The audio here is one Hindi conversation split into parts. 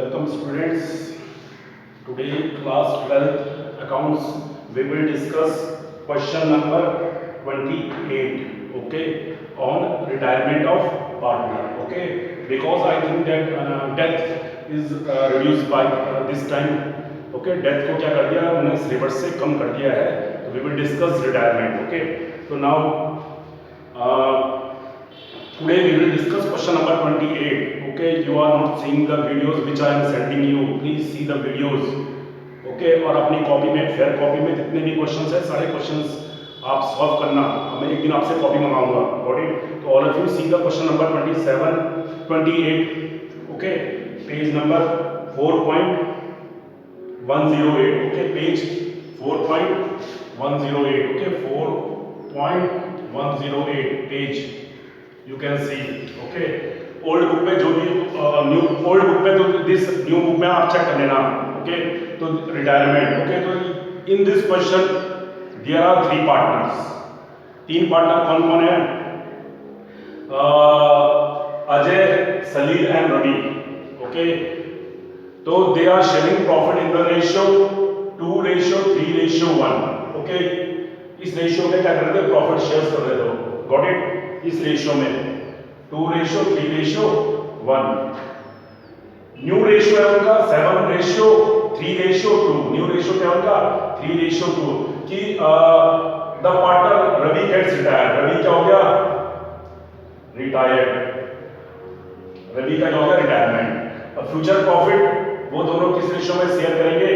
Welcome students. Today class 12 accounts we will discuss question number 28, okay, on retirement of partner, okay, because I think that death is reduced by this time, okay, death को क्या कर दिया उन्हें सिलेबस से कम कर दिया है, तो we will discuss retirement, okay. So now today we will discuss question number 28. Okay, you are not seeing the videos which I am sending you. Please see the videos. Okay, और अपनी कॉपी में फेयर कॉपी में जितने भी क्वेश्चंस है सारे क्वेश्चंस आप सॉल्व करना. मैं एक दिन आपसे कॉपी मंगाऊंगा. Got it? तो all of you see the question number 28. Okay, page number 4.108. Okay, page 4.108. Okay, 4.108 page. You can see, okay. Old book में जो भी न्यू ओल्ड बुक में तो दिस न्यू बुक में आप चेक कर लेना, ओके. तो रिटायरमेंट, ओके. तो in this question there are 3 partners. 3 partner कौन कौन है? Ajay, Salil and Ravi, okay. तो they are sharing profit in the ratio 2:3:1, okay. इस रेशियो में क्या कर रहे थे? प्रॉफिट शेयर कर रहे थे. Got it? इस रेशियो में 2:3:1. न्यू रेशियो है उनका 7:3:2. न्यू रेशियो क्या उनका 3:2 कि the partner Ravi gets retired. Ravi क्या हो गया? रिटायर्ड. रवि का क्या हो गया? रिटायरमेंट. अब फ्यूचर प्रॉफिट वो दोनों किस रेशियो में शेयर करेंगे?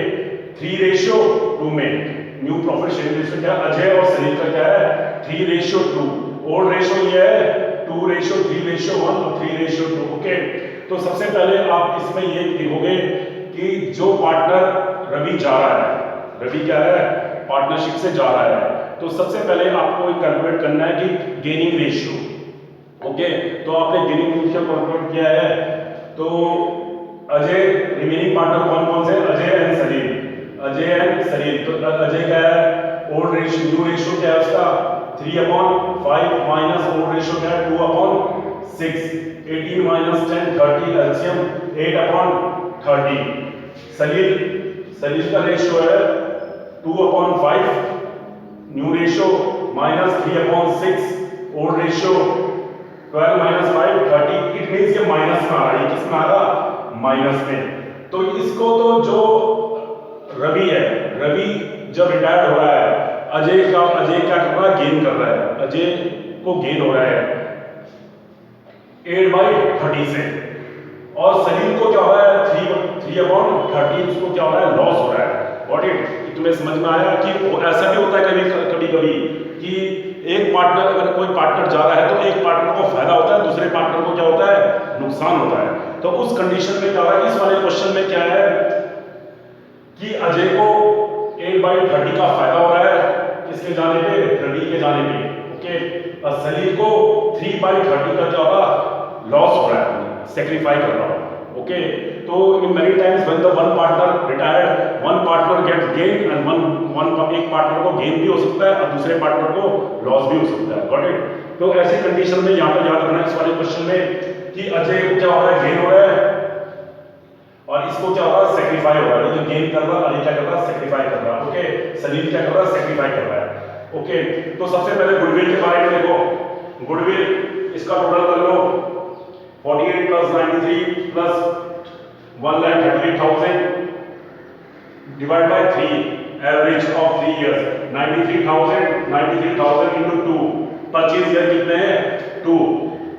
3:2 में. न्यू प्रॉफिट शेयरिंग रेशियो क्या? अजय और सलील का क्या है? 3:2. ओल्ड रेशियो ये है 2:3:1 और 3:2, ओके. तो सबसे पहले आप इसमें ये देखोगे कि जो पार्टनर रवि जा रहा है, रवि क्या है? पार्टनरशिप से जा रहा है. तो सबसे पहले आपको कैलकुलेट करना है कि गेनिंग रेशियो, ओके. तो आपने गेनिंग रेशियो कैलकुलेट किया है. तो अजय रिमेनिंग पार्टनर कौन कौन से? अजय एंड सलील. अजय एंड सलील. तो अजय क्या है? Old ratio. न्यू रेशियो क्या है उसका? 3/5 माइनस ओल्ड रेशियो क्या है? 2/6. 18 minus 10 30. एलसीएम 8/30. सलील का रेशियो है 2/5. New ratio minus 3/6. Old ratio 12 minus 5 30. It means ये माइनस में आ रहा है. किस में आ रहा? माइनस में. तो इसको तो जो रवि है, रवि जब रिटायर हो रहा है, अजय क्या कर रहा है? गेन कर रहा है. अजय को गेन हो रहा है 8/30 से. और सलील को क्या हो रहा है? 3/30. उसको क्या हो रहा है? लॉस हो रहा है. What it? तुम्हें समझ में आया कि ऐसा भी होता है कभी कि एक पार्टनर, अगर कोई पार्टनर जा रहा है तो एक पार्टनर को फायदा होता है, दूसरे पार्टनर को क्या होता है? नुकसान होता है. तो उस कंडीशन में क्या हो रहा है? इस वाले क्वेश्चन में क्या है कि अजय को 8/30 का फायदा हो रहा है. किसके जाने पे? रवि के जाने पे, ओके. और सलील को 3/30 का क्या होगा? लॉस हो रहा है, सेक्रीफाई कर रहा है, ओके. तो in many times when the one partner retired, one partner gets gain and एक पार्टनर को गेन भी हो सकता है और दूसरे पार्टनर को लॉस भी हो सकता है. Got it? तो ऐसी कंडीशन में यहां पर याद रखना है इस वाले क्वेश्चन में कि अजय को क्या हो रहा है? गेन हो रहा है और इसको क्या होगा? सेक्रीफाई हो रहा है. ये जो गेन कर रहा है, अजय क्या कर रहा है? सेक्रीफाई कर रहा है, ओके. सलील क्या कर रहा है? सेक्रीफाई कर रहा है, ओके. तो सबसे पहले गुडविल के बारे में देखो. गुडविल इसका टोटल कर लो. 48 plus 93 plus 1,38,000 divided by 3, average of 3 years. 93,000 into 2. Purchase year कितने हैं? 2.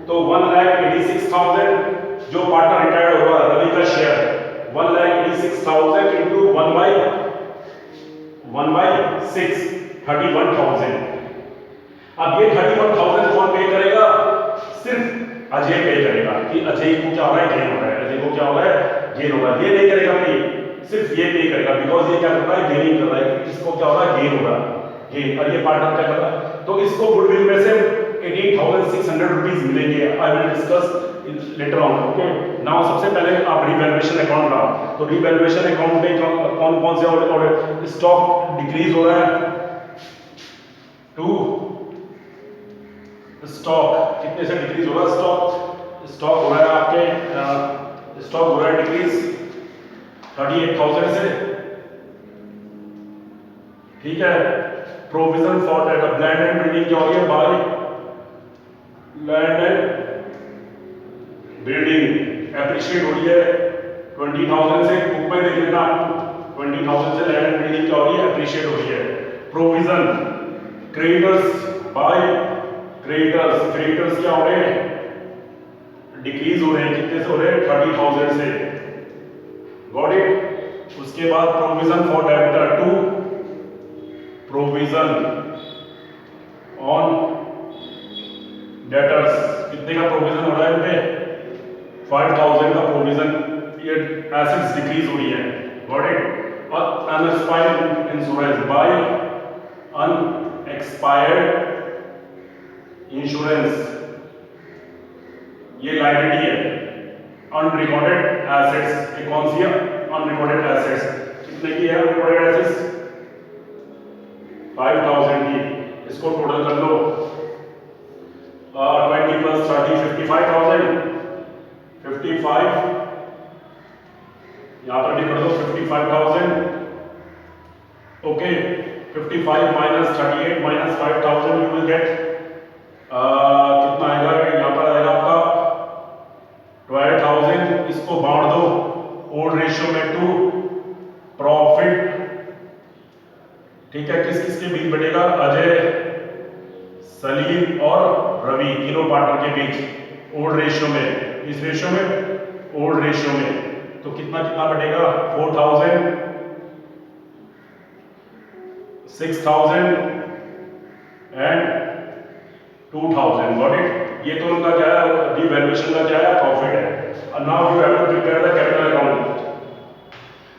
तो 1,86,000 जो पार्टनर रिटायर्ड होगा, रवि का शेयर 1,86,000 into 1/6 31,000. अब ये 31,000 कौन पे करेगा? सिर्फ अजय पे करेगा कि अजय को क्या हो रहा है? गेन हो रहा है. अजय को क्या हो रहा है? गेन हो रहा है. ये नहीं करेगा पे, सिर्फ ये पे करेगा बिकॉज ये क्या कर रहा है? गेनिंग कर रहा है. इसको क्या हो रहा है? गेन हो रहा है, गेन. और ये पार्टनर क्या कर रहा है? तो इसको गुडविल में से 18,600 रुपीज मिलेंगे. I will discuss later on, okay. Now सबसे पहले आप रिवैल्यूएशन अकाउंट लाओ. तो रिवैल्यूएशन अकाउंट में कौन कौन से और स्टॉक डिक्रीज हो रहा है? 2 स्टॉक कितने से डिक्रीज हो रहा है? स्टॉक हो रहा है आपके स्टॉक हो रहा है डिक्रीज 38,000 से, ठीक है। Provision for debt of land and building क्या हो गया, by land and building appreciate हो रही है 20,000 से, बुक में देख लेना आपको 20,000 से लैंड एंड बिल्डिंग क्या हो रही है, एप्रिशिएट हो रही है। Provision creditors by creditors, creditors क्या हो रहे हैं, डिक्रीज हो रहे हैं, कितने से हो रहे हैं, 30,000 से, गॉट इट। उसके बाद provision for debtor to, provision on debtors, कितने का प्रोविजन हो रहा है इनपे, 5,000 का प्रोविजन, ये एसेट्स डिक्रीज हो रही है, गॉट इट। और unexpired insurance by unexpired insurance, ये लायबिलिटी है। अनरिकॉर्डेड एसेट्स, ये कौन सी है, अनरिकॉर्डेड एसेट्स, कितने की है अनरिकॉर्डेड एसेट्स, 5,000 की, इसको टोटल कर लो, 20 प्लस 30 55,000, 55 यहां पर भी कर दो 55,000, okay. 55 minus 38 minus 5,000 you will get कितना आएगा, यहां पर आएगा आपका 12,000, इसको बांट दो ओल्ड रेशियो में टू प्रॉफिट, ठीक है। किस किस के बीच बढ़ेगा, अजय, सलीम और रवि, तीनों पार्टनर के बीच ओल्ड रेशियो में, इस रेशियो में, ओल्ड रेशियो में, तो कितना कितना बढ़ेगा, 4,000, 6,000 एंड 2,000, गॉट इट। ये तो उनका क्या है, डिवैल्यूएशन का क्या है, प्रॉफिट है। Now you have to prepare the capital account.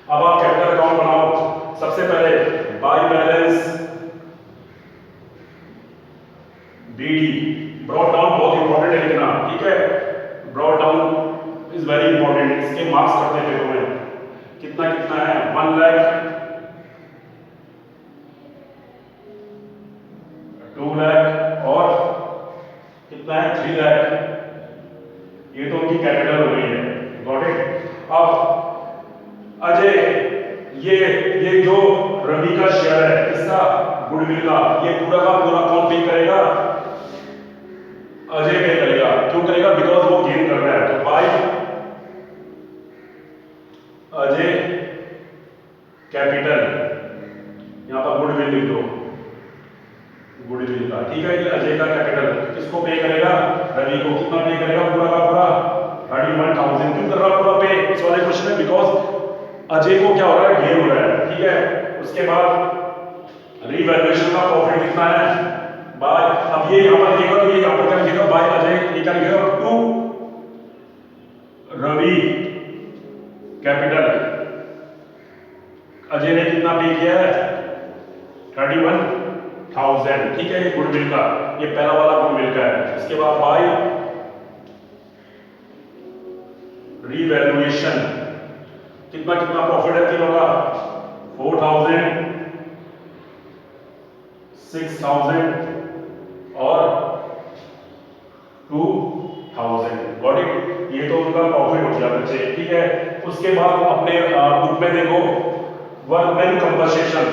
अब आप कैपिटल अकाउंट बनाओ। सबसे पहले by balance BD, brought down बहुत इंपॉर्टेंट है लिखना, ठीक है। Brought down is very important, इसके मार्क्स करते हैं पेपर में। कितना कितना है, 1 लाख, 2 लाख और कितना है, 3 लाख। ये तो उनकी कैपिटल हो गई है, गॉट इट। अब अजय, ये जो रवि का शेयर है, इसका गुडविल का, ये पूरा का पूरा कौन पे करेगा, अजय पे करेगा। क्यों करेगा, बिकॉज वो गेन कर रहा है, तो बाय अजय कैपिटल, यहां पर गुडविल लिख दो, गुडविल का, ठीक है। ये अजय का कैपिटल किसको पे करेगा, रवि को। कितना पे करेगा, पूरा का पूरा 31,000। क्यों कर रहा पूरा पे, इस वाले क्वेश्चन में, बिकॉज अजय को क्या हो रहा है, गेन हो रहा है, ठीक है। उसके बाद रीवैल्यूएशन का प्रॉफिट कितना है, बाय, अब ये यहां पर लिखेगा, तो ये यहां पर क्या लिखेगा, बाय अजय, ये क्या लिखेगा, टू रवि कैपिटल। अजय ने कितना पे किया है, 31,000, ठीक है। ये गुडविल का, ये पहला वाला गुडविल का है। उसके बाद बाय रीवैल्यूएशन, कितना कितना प्रॉफिट है तीनों का, 4,000, 6,000 और 2,000, गॉट इट। ये तो उनका प्रॉफिट हो गया बच्चे, ठीक है। उसके बाद अपने बुक में देखो, workman compensation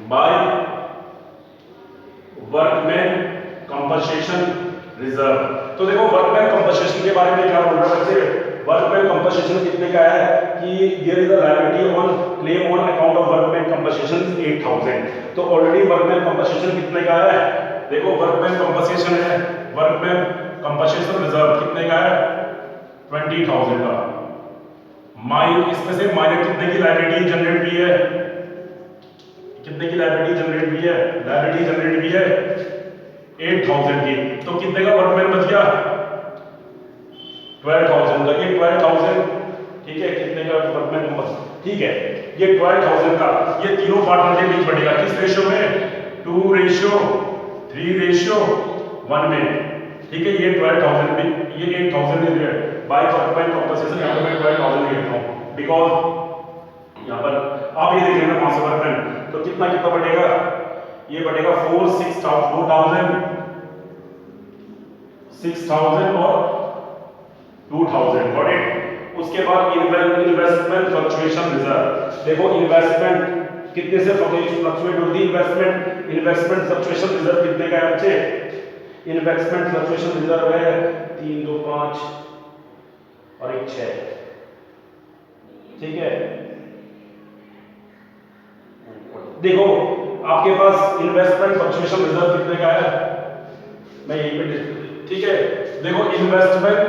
by workman compensation reserve. तो देखो वर्कमैन कंपनसेशन के बारे में क्या बोल रहा है बच्चे, वर्कमैन कंपनसेशन कितने का है कि there is a liability on claim on account of workman compensation 8,000। तो ऑलरेडी वर्कमैन कंपनसेशन कितने का है, देखो वर्कमैन कंपनसेशन है, वर्कमैन कंपनसेशन रिजर्व कितने का है, 20,000 का। इसमें से माइनस कितने की लायबिलिटी जनरेट हुई है, कितने की लायबिलिटी जनरेट हुई है, लायबिलिटी जनरेट हुई है 8,000 की। तो कितने का वर्कमैन बच गया, 12,000 का। ये 12,000, ठीक है। कितने का वर्कमैन बच, ठीक है। ये 12,000 का, ये तीनों पार्टनर के बीच बढ़ेगा, किस रेशियो में, 2:3:1 में, ठीक है। ये 12,000 में, ये 8,000 दे दिया बाय वर्कमैन कंपनसेशन, यहां पर मैं 12,000 लिखता हूं, बिकॉज यहां पर आप ये देख लेना कौन सा वर्कमैन। तो कितना कितना बढ़ेगा, ये बढ़ेगा 4,000 6,000 और 2,000, गॉट इट। उसके बाद इन्वेस्टमेंट फ्लक्चुएशन रिजर्व। देखो इन्वेस्टमेंट कितने से फ्लक्चुएट होती है, इन्वेस्टमेंट फ्लक्चुएशन रिजर्व कितने का है बच्चे? इन्वेस्टमेंट फ्लक्चुएशन रिजर्व है 3 2 5 और 1 6, ठीक है। देखो आपके पास इन्वेस्टमेंट फ्लक्चुएशन रिजर्व कितने का है, मैं यहीं पे, ठीक है। देखो इन्वेस्टमेंट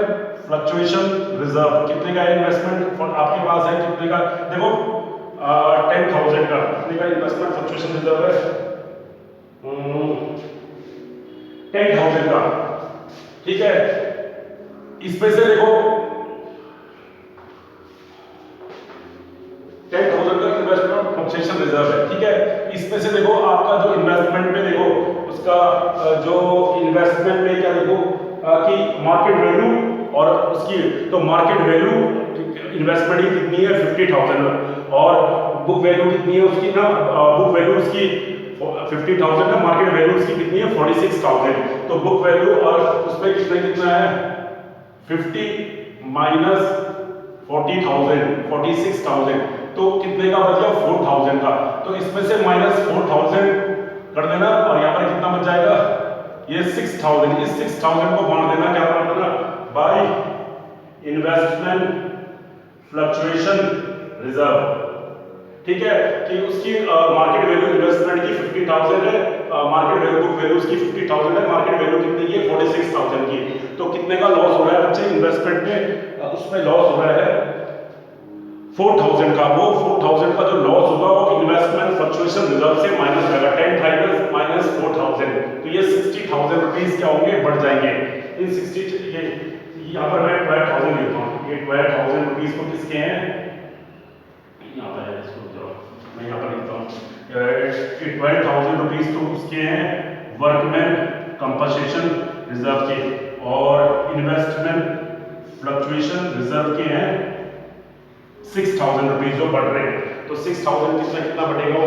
फ्लक्चुएशन रिजर्व कितने का है, इन्वेस्टमेंट आपके पास है कितने का, देखो 10,000 का, कितने का इन्वेस्टमेंट फ्लक्चुएशन रिजर्व है, 10,000 का, ठीक है। इसमें से देखो 10,000 का इन्वेस्टमेंट फ्लक्चुएशन रिजर्व है, ठीक है। इसमें से देखो आपका जो इन्वेस्टमेंट में देखो उसका जो इन्वेस्टमेंट में क्या देखो कि मार्केट वैल्यू और उसकी, तो मार्केट वैल्यू इन्वेस्टमेंट की कितनी है 50,000 और बुक वैल्यू कितनी है उसकी ना, बुक वैल्यू उसकी 50,000 है, मार्केट वैल्यू उसकी कितनी है 46,000। तो बुक वैल्यू और उसमें कितना है 50 माइनस 40,000 46,000, तो कितने का बच गया 4,000 का। तो इसमें से माइनस 4,000 कर देना और यहाँ पर कितना बच जाएगा ये 6,000। इस 6,000 को बांट देना, क्या बांट देना बाय इन्वेस्टमेंट फ्लक्चुएशन रिजर्व, ठीक है। कि उसकी मार्केट वैल्यू इन्वेस्टमेंट की 50,000 है, मार्केट वैल्यू बुक वैल्यू उसकी 50,000 है, मार्केट वैल्यू कितनी की है 46,000 की। तो कितने का लॉस हो रहा है बच्चे इन्वेस्टमेंट में, उसमें लॉस हो रहा है 4,000 का। वो 4,000 का जो लॉस होगा वो इन्वेस्टमेंट फ्लक्चुएशन रिजर्व से माइनस होगा, 10,000 माइनस 4,000, तो ये 60,000 रुपीज क्या होंगे बढ़ जाएंगे। इन 60 ये यहाँ पर मैं 12,000 लिखता हूँ, ये 12,000 रुपीज को किसके हैं, यहाँ पर है, इसको जाओ मैं यहाँ पर लिखता हूँ 12,000 रुपीज तो उसके हैं वर्कमैन कंपनसेशन रिजर्व के, और इन्वेस्टमेंट फ्लक्चुएशन रिजर्व के हैं 6,000 रुपीज जो बढ़ रहे हैं। तो 6,000 कितना कितना बढ़ेगा,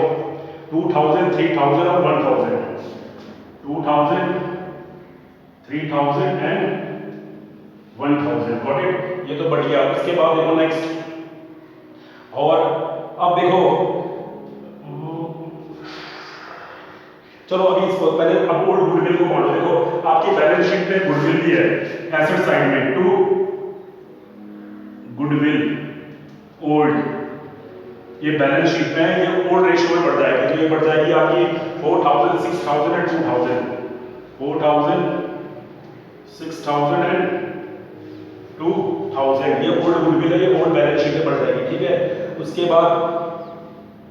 2,000 3,000 और 1,000, 2,000 3,000 एंड 1,000, गॉट इट। ये तो बढ़ गया। उसके बाद देखो नेक्स्ट, और अब देखो चलो अभी इसको पहले अब ओल्ड गुडविल को बांटो। देखो आपकी बैलेंस शीट में गुडविल भी है एसेट साइड में, टू गुडविल ओल्ड, ये बैलेंस शीट में है, ये ओल्ड रेशियो में बढ़ जाएगी। तो ये बढ़ जाएगी आपकी 4,000 6,000 एंड 2,000, 4,000 6,000 एंड 2,000, ये ओल्ड गुडविल है, ये ओल्ड बैलेंस शीट में बढ़ जाएगी, ठीक है। उसके बाद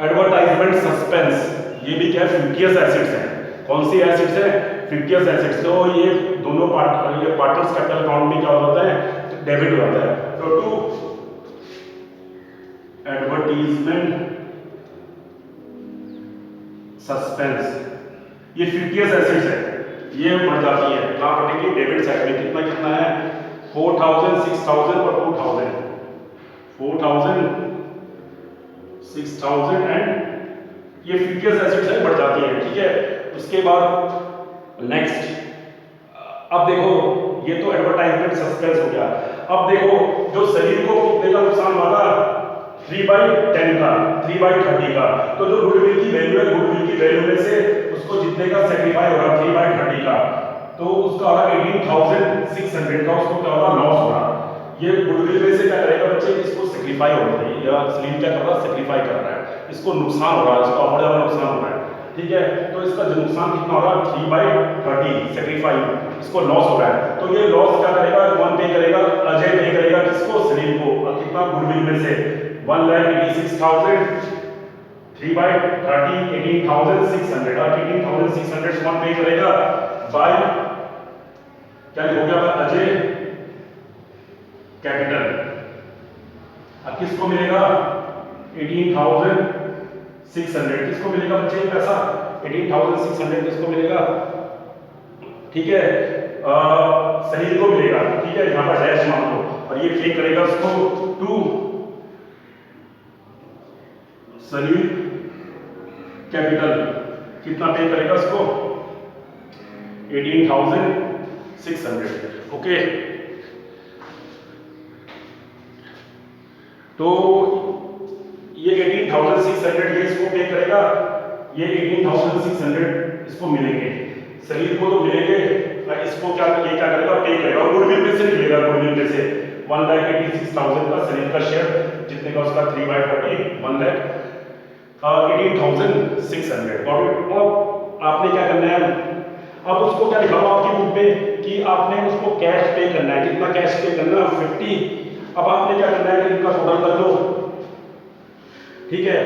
एडवर्टाइजमेंट सस्पेंस, ये भी क्या फिक्टियस एसेट्स हैं। कौन सी एसेट्स है, फिक्टियस एसेट्स। तो ये दोनों ये पार्टनर्स कैपिटल अकाउंट में क्या होता है, डेबिट हो जाता है। तो टू एडवर्टाइजमेंट सस्पेंस, ये फिक्टियस एसेट्स है, ये बढ़ जाती है, कहां बढ़ेगी डेबिट साइड में। कितना कितना है 4,000 6,000 और 2,000, 4,000 6,000 एंड ये फिक्टियस एसेट्स है, बढ़ जाती है, ठीक है। उसके बाद नेक्स्ट, अब देखो ये तो एडवर्टाइजमेंट सस्पेंस हो गया। अब देखो जो शरीर को कितने का नुकसान हुआ, 3/10 का, 3/30 का। तो जो गुडविल की वैल्यू है, गुडविल की वैल्यू में से उसको जितने का सेक्रीफाई हो रहा 3/30 का, तो उसका होगा 18,600 का, उसको क्या होगा लॉस होगा। ये गुडविल में से क्या करेगा बच्चे, इसको सेक्रीफाई हो रहा है, या सलीम क्या कर रहा है सेक्रीफाई कर रहा है, इसको नुकसान हो रहा है, इसको बहुत ज्यादा नुकसान हो रहा है, ठीक है। तो इसका जो नुकसान कितना हो रहा है 3/30 सेक्रीफाई, इसको लॉस हो रहा है। तो ये लॉस क्या करेगा, कौन पे करेगा, अजय पे करेगा, किसको सलीम को। और कितना गुडविल में से 1,86,000, 3/30 18,600, और 18,600 कौन पे करेगा बाय क्या हो गया अजय कैपिटल। अब किसको मिलेगा 18,600, किसको मिलेगा बच्चे पैसा 18,600 किसको मिलेगा, ठीक है सलीम को मिलेगा, ठीक है। यहां पर डैश मान लो और ये पे करेगा उसको टू सलीम कैपिटल, कितना पे करेगा उसको 18,600, ओके। तो ये 18,600 ये इसको पे करेगा, ये 18,600 इसको मिलेंगे, सलीम को तो मिलेंगे, इसको क्या ये क्या करेगा, पे करेगा, और गुडविल में से निकलेगा, गुडविल में से 1,86,000 का सलीम का शेयर, जितने का उसका 3/30 1,18,600। और आपने क्या करना है, अब उसको क्या लिखा हुआ आपकी बुक में कि आपने उसको कैश पे करना है, कितना कैश पे करना है 50। अब आपने क्या करना है कि इनका टोटल कर लो, ठीक है,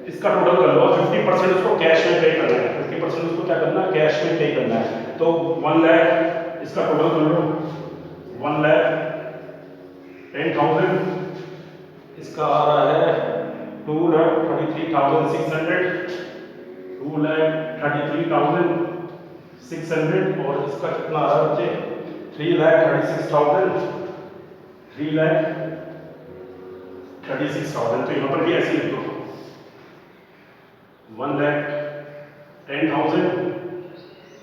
इसका टोटल कर लो, 50% उसको कैश में पे करना है, 50% उसको क्या करना है, कैश में पे करना है। तो 1 लाख इसका टोटल कर लो, 1,10,000, इसका आ रहा है 2,33,600, 2,33,600, और इसका कितना आ रहा है बच्चे, 3,36,000, 3,36,000। तो यहाँ पर भी ऐसे लिख दो, 1,10,000,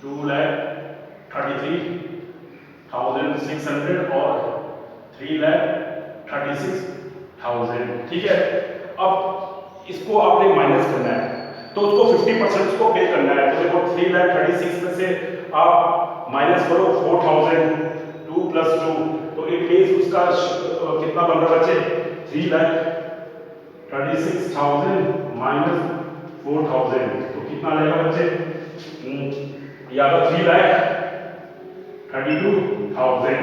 2,33,600 और 3,36,000, ठीक है। अब इसको आपने माइनस करना है, तो उसको 50% उसको पे करना है। तो देखो 3,36,000 में से आप माइनस करो 4,000, 2 + 2, तो इट मींस उसका कितना बन रहा बच्चे, 3,36,000 माइनस 4,000, तो कितना आएगा बच्चे, या तो 3,32,000।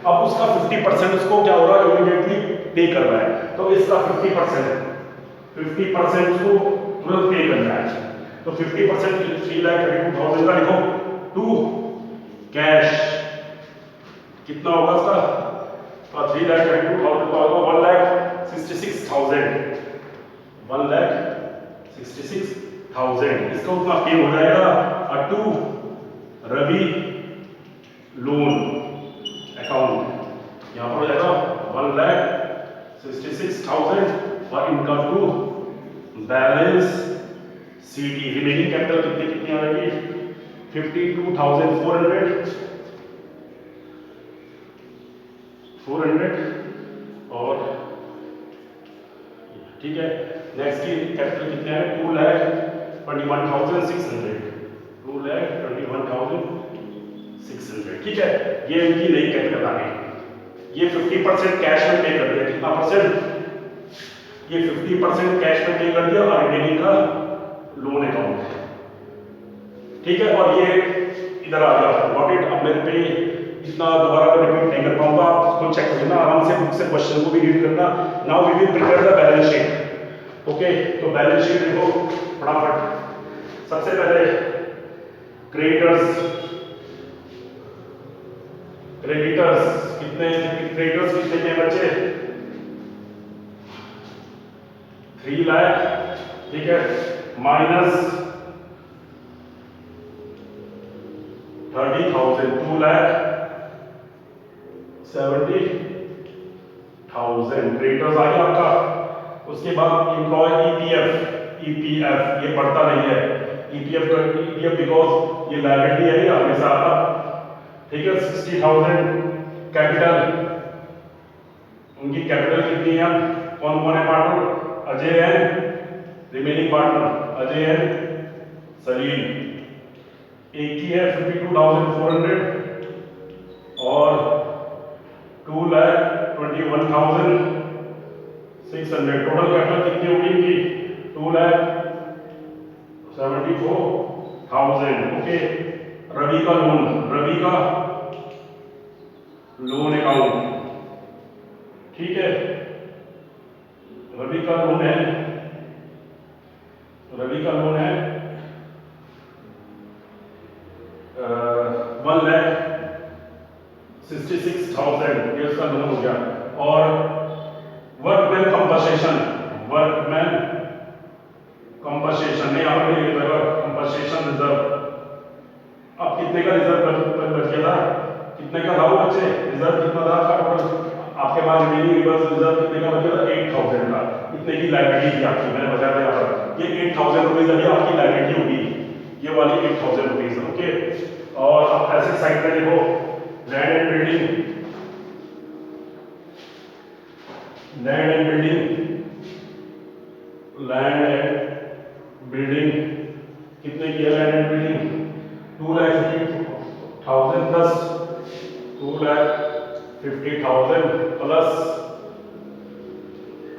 अब उसका 50% उसको क्या हो रहा है, इमीडिएटली पे कर रहा है, तो इसका 50% उसको तुरंत पे करना है। तो 50% 3,32,000 का लिखो, टू कैश, कितना होगा उसका, 3,32,000 का होगा 1,66,000, 1,66,000, इसका उतना पे हो जाएगा। और टू रवि लोन अकाउंट, यहाँ पर हो जाएगा 1,66,000, और इनका टू बैलेंस सीटी, रिमेनिंग कैपिटल कितनी आ रही है, 52,400, और ठीक है, नेक्स्ट की कैपिटल कितने हैं, 2,21,600, 2,21,600, ठीक है। ये इनकी नई कैपिटल आ गई। ये 50% कैश में पे कर दिया, कितना परसेंट, ये 50% कैश में पे कर दिया, और रिमेनिंग का लोन अकाउंट, ठीक है। और ये इधर आ गया व्हाट इट। अब मेरे पे इतना दोबारा रिपीट नहीं कर पाऊंगा, आप उसको चेक कर लेना आराम से, बुक से क्वेश्चन को भी रीड करना। Now we will prepare the balance sheet, okay. तो बैलेंस शीट देखो फटाफट, सबसे पहले क्रेडिटर्स कितने के बच्चे, 3 लाख, ठीक है, माइनस 30,000, 2,70,000 क्रेडिटर्स आ गया आपका। उसके बाद एम्प्लॉय ईपीएफ ये बढ़ता नहीं है, ईपीएफ बिकॉज ये लायबिलिटी है, ये हमेशा आता, ठीक है। 60,000 कैपिटल, उनकी कैपिटल कितनी है, कौन कौन है partner, Ajay and remaining partner Ajay and Salim, एक ही है 52,400, और 2,21,600, टोटल कैपिटल कितनी होगी इनकी, 2,74,000, ओके। रवि का लोन अकाउंट, ठीक है, रवि का लोन है 1,66,000, ये उसका लोन हो गया। और वर्कमैन कंपनसेशन नहीं, यहाँ पर नहीं लिखा कंपनसेशन रिजर्व। अब कितने का रिजर्व बच गया था, कितने का था वो बच्चे, रिजर्व कितना था टोटल आपके पास, रिमेनिंग रिजर्व कितने का बच गया था, 8,000 का। इतने की लायबिलिटी थी आपकी, मैंने बताया था यहाँ पर, ये 8,000 रुपीज अभी आपकी लायबिलिटी होगी, ये वाली 8,000 रुपीज, ओके। और अब ऐसे साइड में देखो land and building, land and building कितने की है land and building? 2,50,000 plus 2,50,000 plus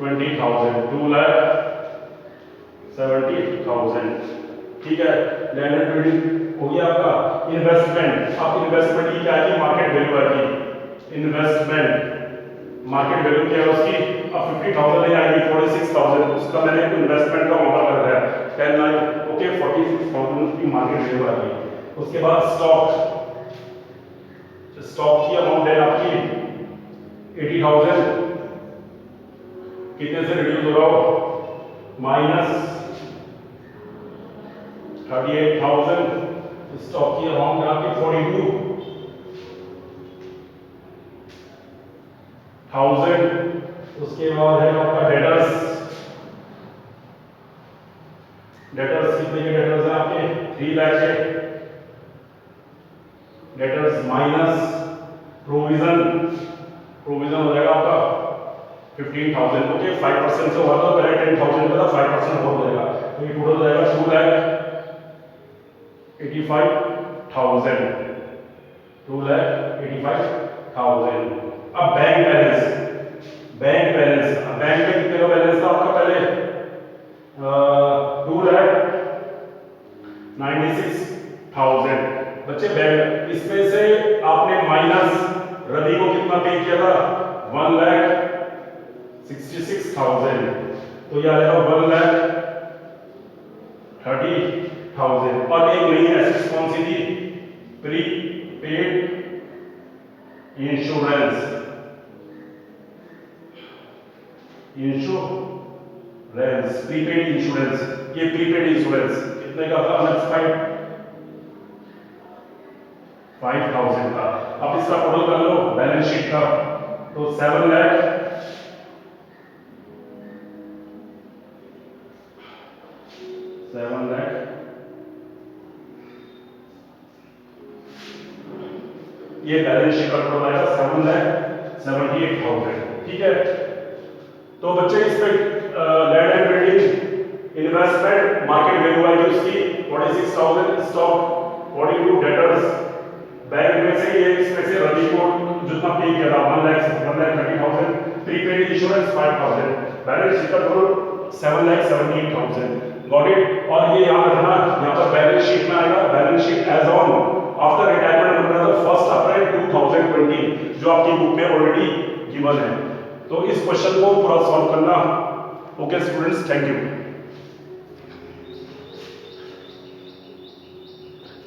20,000 2,70,000। ठीक है, लैंड एंड बिल्डिंग हो गया आपका। इन्वेस्टमेंट, अब इन्वेस्टमेंट की क्या है? मार्केट वैल्यू आएगी। इन्वेस्टमेंट मार्केट वैल्यू क्या है उसकी? अब 50,000 नहीं आएगी, 46,000 उसका मैंने इन्वेस्टमेंट का मॉडल कर रहा है 10 लाख। ओके, 46,000 की मार्केट वैल्यू आएगी। उसके बाद स्टॉक की अमाउंट है आपकी 80,000। कितने से रिड्यूस हो रहा हो? माइनस 38,000। स्टॉक की अमाउंट आपकी 42,000। उसके बाद है आपका डेटर्स कितने के डेटर्स हैं आपके? 3 लाख के डेटर्स माइनस प्रोविजन हो जाएगा आपका 15,000। ओके, 5% से हुआ था पहले 10,000 का था, 5% और हो जाएगा तो ये टोटल हो जाएगा 2,85,000। 2,85,000। अब बैंक बैलेंस बैंक में कितने का बैलेंस था आपका? पहले 2,96,000। बच्चे बैंक इसमें से आपने माइनस रवि को कितना पे किया था? 1,66,000। तो यह आएगा 1,30,000। और एक नई एसेट्स कौन सी थी? Prepaid insurance prepaid insurance. ये प्रीपेड इंश्योरेंस कितने का था? अनएक्सपायर्ड 5,000 का। अब इसका टोटल कर लो बैलेंस शीट का, तो 7 लाख ये बैलेंस शीट का टोटल आएगा 7,78,000। ठीक है, तो बच्चे इस पे land and building, investment, market value आएगी उसकी 46,000, स्टॉक 42, डेटर्स बैंक में से ये इसमें से रवि को जितना पे किया था 1,30,000, प्रीपेड इंश्योरेंस 5,000, बैलेंस शीट का टोटल 7,78,000। Got it? और ये याद रखना, यहाँ पर बैलेंस शीट में आएगा balance sheet as on after retirement number 1 April 2020 जो आपकी बुक में ऑलरेडी गिवन है। तो इस क्वेश्चन को पूरा सॉल्व करना। Okay students, thank you.